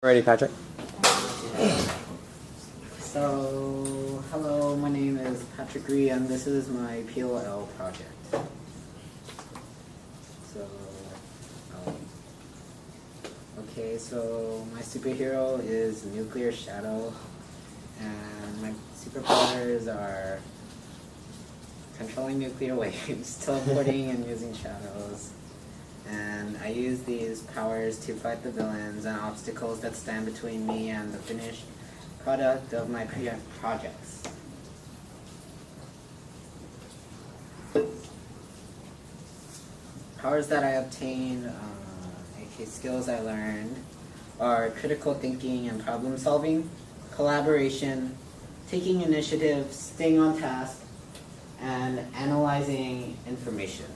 Ready, Patrick? So, hello, my name is Patrick Rhee, and this is my POL project. So, okay, so my superhero is Nuclear Shadow, and my superpowers are controlling nuclear waves, teleporting and using shadows. And I use these powers to fight the villains and obstacles that stand between me and the finished product of my projects. Powers that I obtained, aka skills I learned, are critical thinking and problem solving, collaboration, taking initiative, staying on task, and analyzing information.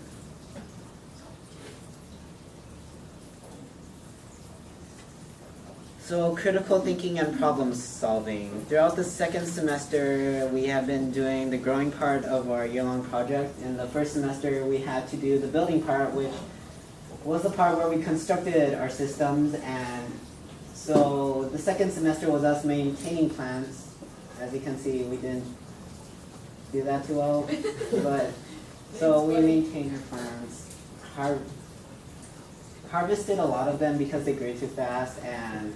So, critical thinking and problem solving. Throughout the second semester, we have been doing the growing part of our year-long project. In the first semester, we had to do the building part, which was the part where we constructed our systems. And so, the second semester was us maintaining plants. As you can see, we didn't do that too well. But so we maintained our plants, harvested a lot of them because they grew too fast, and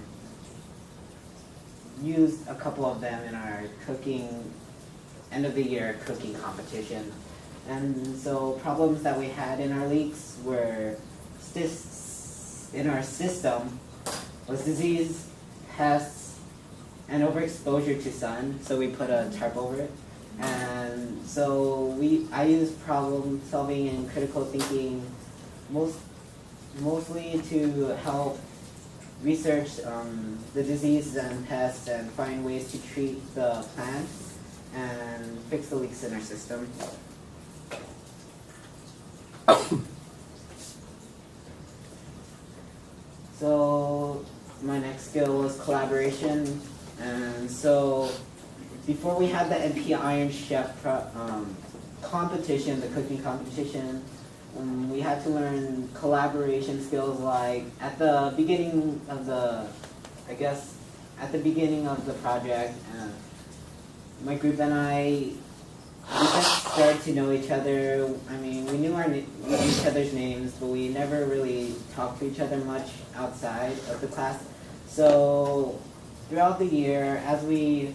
used a couple of them in our end of the year cooking competition. And so problems that we had in our leaks were in our system was disease, pests, and overexposure to sun. So we put a tarp over it. And so I use problem solving and critical thinking mostly to help research the diseases and pests and find ways to treat the plants and fix the leaks in our system. So my next skill was collaboration, and so before we had the MP Iron Chef competition, the cooking competition, we had to learn collaboration skills, like at the beginning of the project, my group and we just started to know each other. I mean, we knew each other's names, but we never really talked to each other much outside of the class. So throughout the year, as we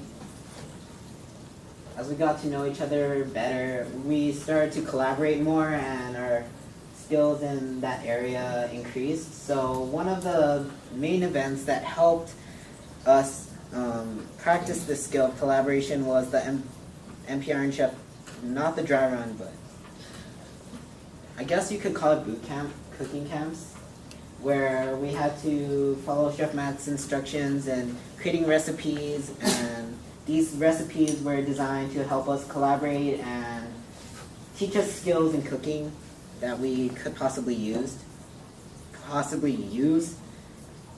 got to know each other better, we started to collaborate more, and our skills in that area increased. So one of the main events that helped us practice this skill of collaboration was the MP Iron Chef, not the dry run, but I guess you could call it boot camp, cooking camps, where we had to follow Chef Matt's instructions and creating recipes, and these recipes were designed to help us collaborate and teach us skills in cooking that we could possibly use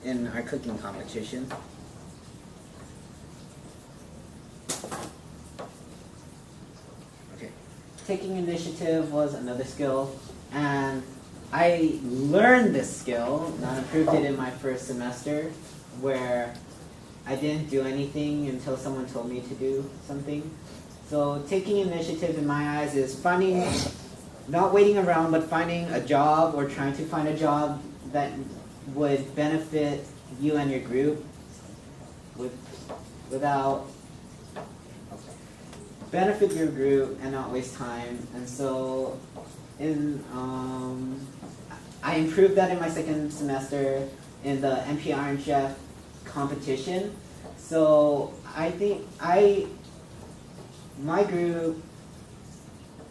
in our cooking competition. Okay. Taking initiative was another skill, and I learned this skill, not improved it in my first semester, where I didn't do anything until someone told me to do something. So taking initiative in my eyes is not waiting around, but finding a job or trying to find a job that would benefit you and your group benefit your group and not waste time. And so I improved that in my second semester in the MP Iron Chef competition. So I think my group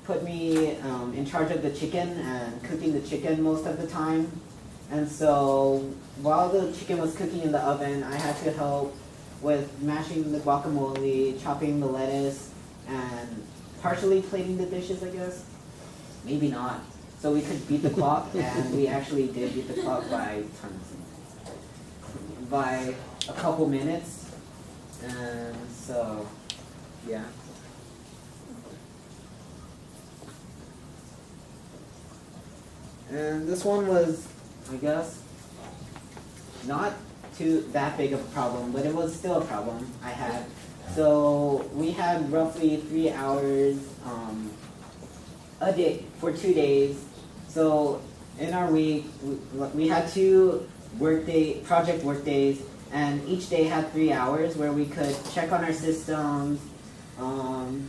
put me in charge of the chicken and cooking the chicken most of the time. And so while the chicken was cooking in the oven, I had to help with mashing the guacamole, chopping the lettuce, and partially plating the dishes, I guess. Maybe not. So we could beat the clock, and we actually did beat the clock by a couple minutes. And so, yeah. And this one was, I guess, not that big of a problem, but it was still a problem I had. So we had roughly 3 hours a day for 2 days. So in our week, we had 2 project work days, and each day had 3 hours where we could check on our systems,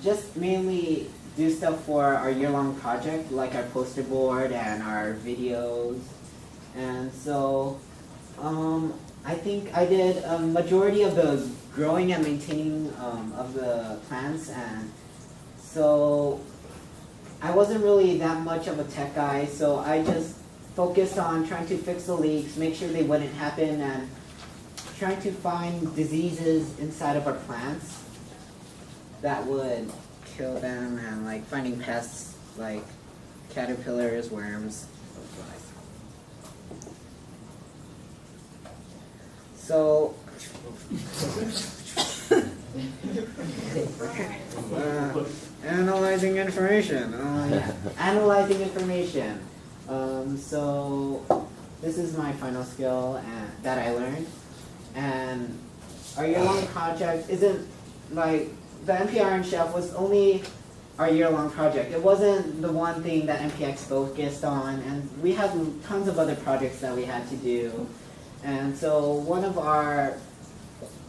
just mainly do stuff for our year-long project, like our poster board and our videos. And so I think I did a majority of the growing and maintaining of the plants, and so I wasn't really that much of a tech guy, so I just focused on trying to fix the leaks, make sure they wouldn't happen, and trying to find diseases inside of our plants that would kill them, and like finding pests like caterpillars, worms, flies. So analyzing information. Analyzing information. So this is my final skill that I learned. And our year-long project isn't like the MP Iron Chef was only our year-long project. It wasn't the one thing that MPX focused on, and we had tons of other projects that we had to do. And so one of our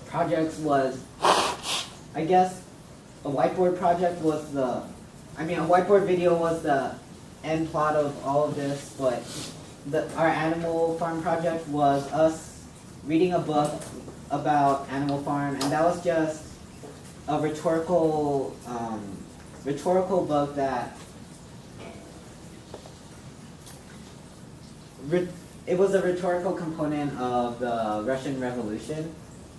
projects was, I guess, a whiteboard project was a whiteboard video was the end plot of all of this, but our animal farm project was us reading a book about Animal Farm, and that was just a rhetorical book that it was a rhetorical component of the Russian Revolution,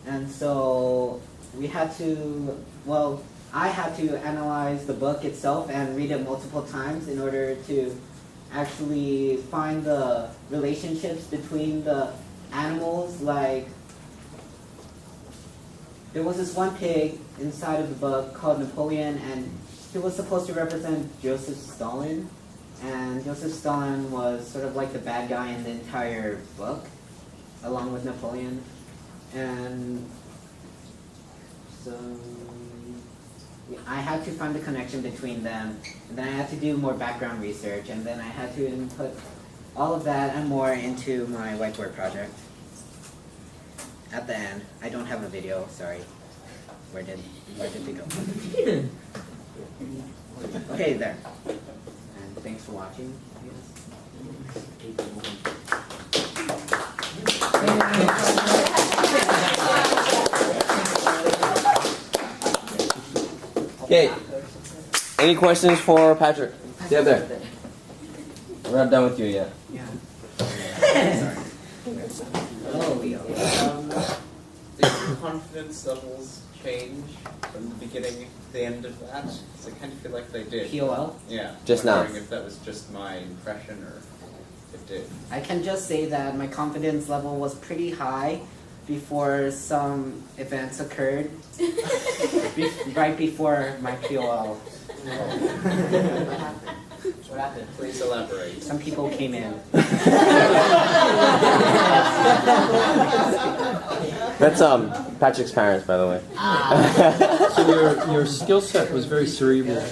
and so we had to, I had to analyze the book itself and read it multiple times in order to actually find the relationships between the animals. Like, there was this one pig inside of the book called Napoleon, and he was supposed to represent Joseph Stalin. And Joseph Stalin was sort of like the bad guy in the entire book, along with Napoleon. And so I had to find the connection between them, and then I had to do more background research, and then I had to input all of that and more into my whiteboard project. At the end, I don't have a video, sorry. Where did they go? Okay, there. And thanks for watching. Okay. Any questions for Patrick? Stay up there. We're not done with you yet. Yeah. Sorry. Oh, Leo. Did your confidence levels change from the beginning to the end of that? Because I kind of feel like they did. POL? Yeah. Just now. Wondering if that was just my impression or if it did. I can just say that my confidence level was pretty high before some events occurred, right before my POL. What happened? Please elaborate. Some people came in. That's Patrick's parents, by the way. So your skill set was very cerebral.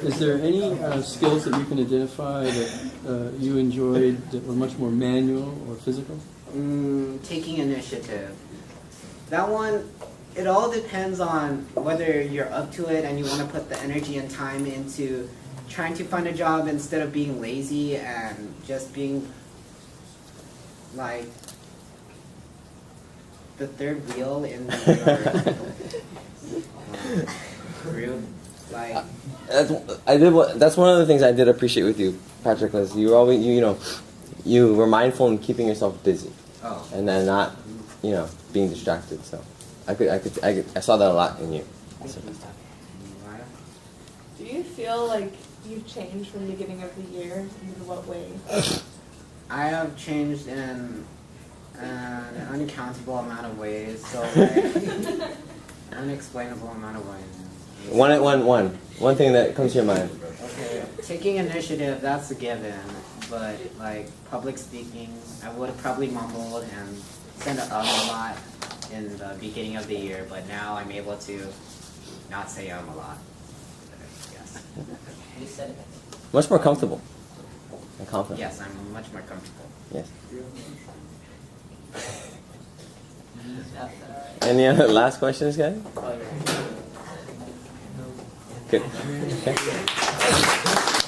Is there any skills that you can identify that you enjoyed that were much more manual or physical? Taking initiative. That one, it all depends on whether you're up to it and you want to put the energy and time into trying to find a job instead of being lazy and just being like the third wheel in the group. Like That's one of the things I did appreciate with you, Patrick. Was you always you were mindful in keeping yourself busy, and then not being distracted. So I saw that a lot in you. Do you feel like you've changed from the beginning of the year? In what way? I have changed in an uncountable amount of ways, so like, unexplainable amount of ways. One thing that comes to your mind. Okay, taking initiative, that's a given, but like public speaking, I would have probably mumbled and said a lot in the beginning of the year, but now I'm able to not say a lot. Yes. You said it. Much more comfortable and confident. Yes, I'm much more comfortable. Yes. Alright. Any other last questions, guys? Oh, yeah. Good. Okay.